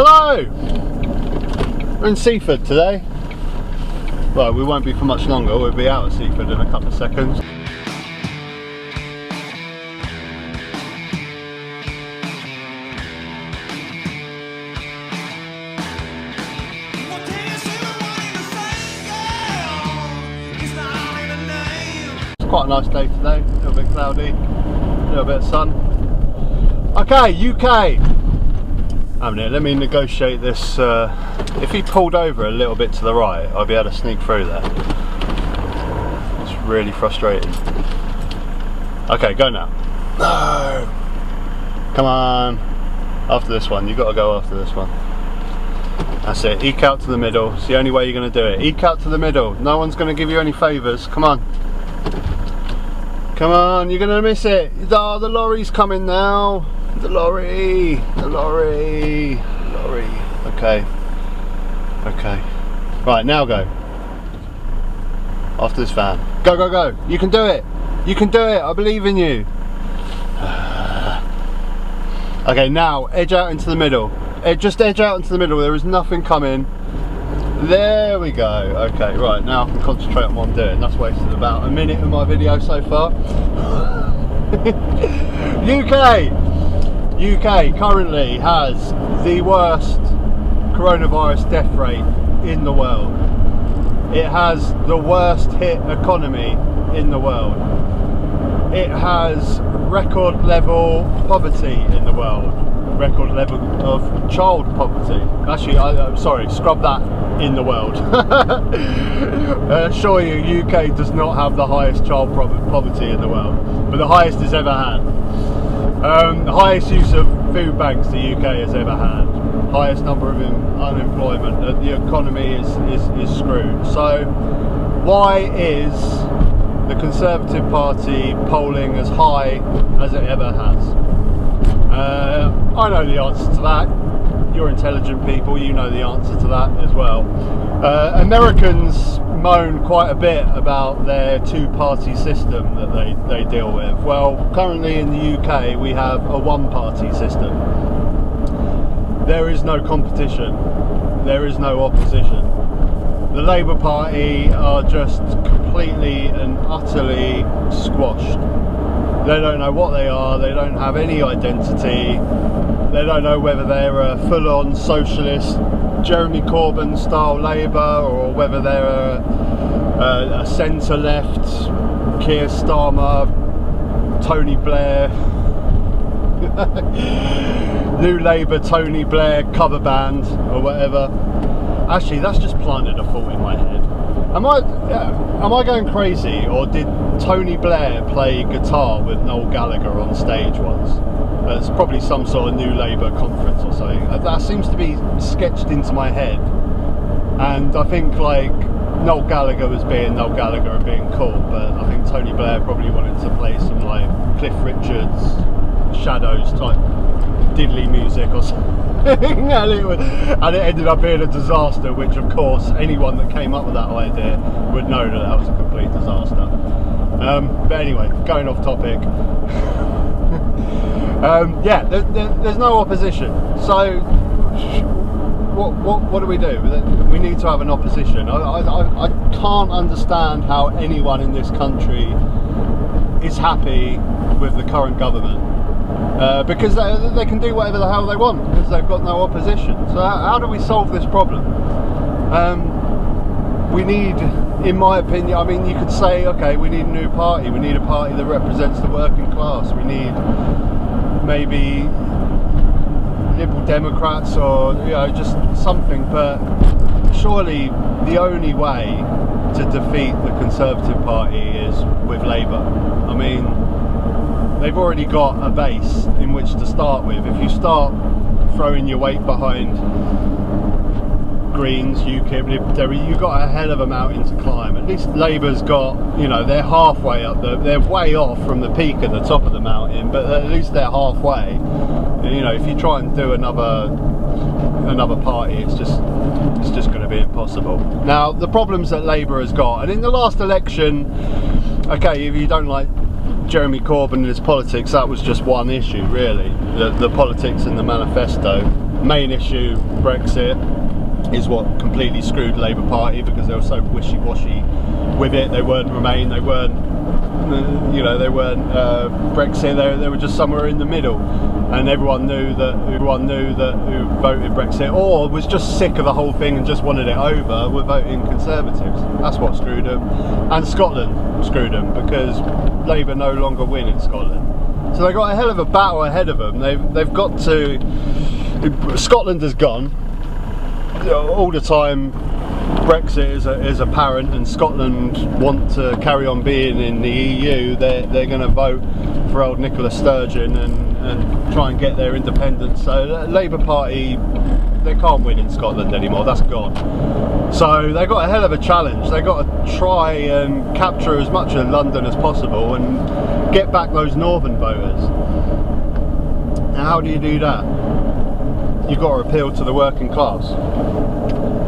Hello! We're in Seaford today. Well, we won't be for much longer, we'll be out of Seaford in a couple of seconds. It's quite a nice day today, a little bit cloudy, a little bit of sun. Okay, UK! Let me negotiate this. If he pulled over a little bit to the right, I'd be able to sneak through there. It's really frustrating. Okay, go now. No! Come on. After this one, you've got to go after this one. That's it, eke out to the middle. It's the only way you're going to do it. Eke out to the middle. No one's going to give you any favours. Come on. Come on, you're going to miss it. Oh, the lorry's coming now. The lorry. Okay. Right, now go. After this van. Go. You can do it. You can do it. I believe in you. Okay, now edge out into the middle. Just edge out into the middle. There is nothing coming. There we go. Okay, right, now I can concentrate on what I'm doing. That's wasted about a minute of my video so far. UK currently has the worst coronavirus death rate in the world. It has the worst hit economy in the world. It has record level poverty in the world. Record level of child poverty. Actually, I'm sorry, scrub that, in the world. I assure you, UK does not have the highest child poverty in the world, but the highest it's ever had. The highest use of food banks the UK has ever had. Highest number of unemployment. The economy is screwed. So why is the Conservative Party polling as high as it ever has? I know the answer to that. You're intelligent people, you know the answer to that as well. Americans moan quite a bit about their two-party system that they deal with. Well, currently in the UK we have a one-party system. There is no competition, there is no opposition. The Labour Party are just completely and utterly squashed. They don't know what they are, they don't have any identity, they don't know whether they're a full-on socialist, Jeremy Corbyn style Labour, or whether they're a centre-left, Keir Starmer, Tony Blair, New Labour, Tony Blair cover band, or whatever. Actually, that's just planted a thought in my head. Am I going crazy, or did Tony Blair play guitar with Noel Gallagher on stage once? It's probably some sort of New Labour conference or something. That seems to be sketched into my head, and I think like Noel Gallagher was being Noel Gallagher and being cool, but I think Tony Blair probably wanted to play some like Cliff Richard's Shadows type diddly music or something. and it ended up being a disaster, which of course anyone that came up with that idea would know that was a complete disaster. But anyway, going off topic. Yeah, there's no opposition. So what do we do? We need to have an opposition. I can't understand how anyone in this country is happy with the current government. Because they can do whatever the hell they want because they've got no opposition. So how do we solve this problem? We need, in my opinion, I mean, you could say, okay, we need a new party. We need a party that represents the working class. We need maybe Liberal Democrats or just something. But surely the only way to defeat the Conservative Party is with Labour. I mean, they've already got a base in which to start with. If you start throwing your weight behind Greens, UKIP, you've got a hell of a mountain to climb. At least Labour's got, they're halfway up, they're way off from the peak at the top of the mountain, but at least they're halfway. And, if you try and do another party, it's just going to be impossible. Now, the problems that Labour has got, and in the last election, okay, if you don't like Jeremy Corbyn and his politics, that was just one issue really, the politics and the manifesto. main issue, Brexit, is what completely screwed the Labour Party, because they were so wishy-washy with it. They weren't Remain, they weren't, they weren't Brexit. They were just somewhere in the middle, and everyone knew that who voted Brexit or was just sick of the whole thing and just wanted it over were voting Conservatives. That's what screwed them. And Scotland screwed them, because Labour no longer win in Scotland. So they got a hell of a battle ahead of them. They've got to. Scotland has gone. All the time Brexit is apparent and Scotland want to carry on being in the EU, they're going to vote for old Nicola Sturgeon and try and get their independence. So the Labour Party, they can't win in Scotland anymore, that's gone. So they got a hell of a challenge. They got to try and capture as much of London as possible and get back those northern voters. Now how do you do that? You've got to appeal to the working class.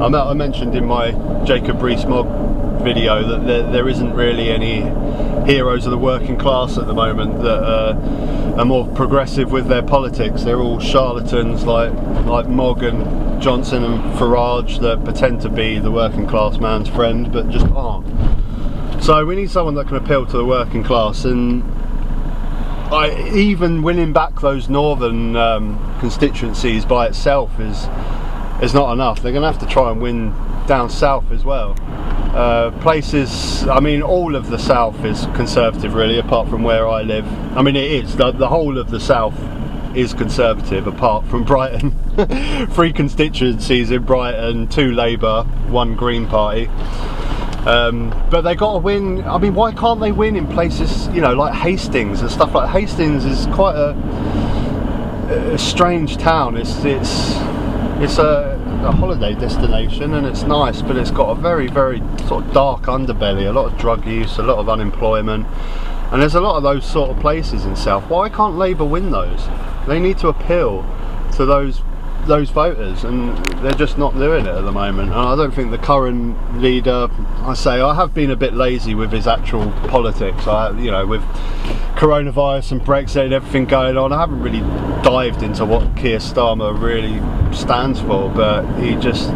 I mentioned in my Jacob Rees-Mogg video that there isn't really any heroes of the working class at the moment that are more progressive with their politics. They're all charlatans like Mogg and Johnson and Farage that pretend to be the working class man's friend but just aren't. So we need someone that can appeal to the working class, and even winning back those northern constituencies by itself is not enough. They're going to have to try and win down south as well. Places, I mean, all of the south is Conservative really, apart from where I live. I mean, it is, the whole of the south is Conservative apart from Brighton. 3 constituencies in Brighton, 2 Labour, 1 Green Party. But they got to win. I mean, why can't they win in places, like Hastings and stuff? Like Hastings is quite a strange town. It's a holiday destination and it's nice, but it's got a very, very sort of dark underbelly. A lot of drug use, a lot of unemployment, and there's a lot of those sort of places in South. Why can't Labour win those? They need to appeal to those voters, and they're just not doing it at the moment. And I don't think the current leader, I have been a bit lazy with his actual politics. With coronavirus and Brexit and everything going on, I haven't really dived into what Keir Starmer really stands for, but he just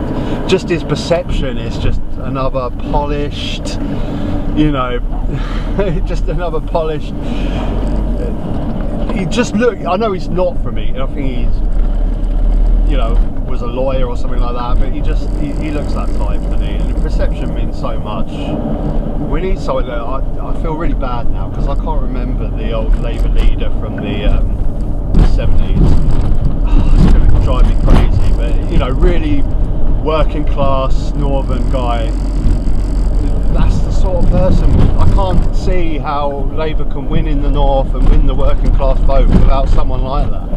his perception is just another polished, just another polished. He just I know he's not from me, I think he's was a lawyer or something like that, but he looks that type to me, and perception means so much. We need someone that I feel really bad now, because I can't remember the old Labour leader from the 70s. It's going to drive me crazy, but really working class northern guy. That's the sort of person. I can't see how Labour can win in the north and win the working class vote without someone like that.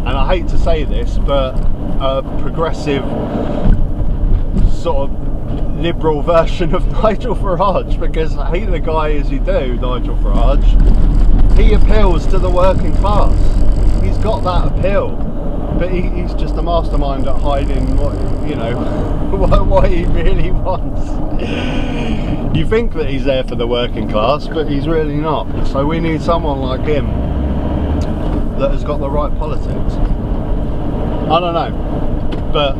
And I hate to say this, but a progressive sort of liberal version of Nigel Farage, because I hate the guy as you do, Nigel Farage. He appeals to the working class. He's got that appeal, but he's just a mastermind at hiding what he really wants. You think that he's there for the working class, but he's really not. So we need someone like him that has got the right politics. I don't know, but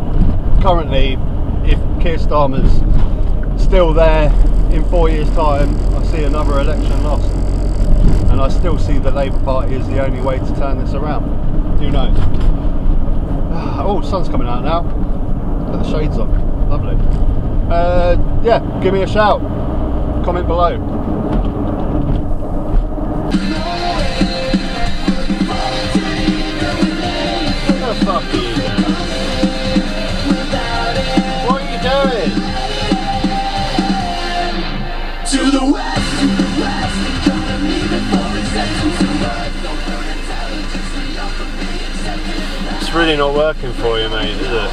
currently, if Keir Starmer's still there in 4 years' time, I see another election lost, and I still see the Labour Party as the only way to turn this around. Who knows? Oh, sun's coming out now. Put the shades on. Lovely. Yeah, give me a shout. Comment below. Fuck you. What are you doing? To the west, gonna leave it for acceptance to work. Don't burn intelligence, the upper be accepted. It's really not working for you, mate, is it?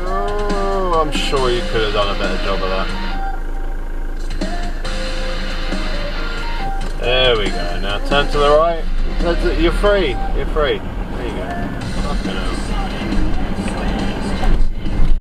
Oh, I'm sure you could have done a better job of that. There we go. Now turn to the right. You're free. There you go.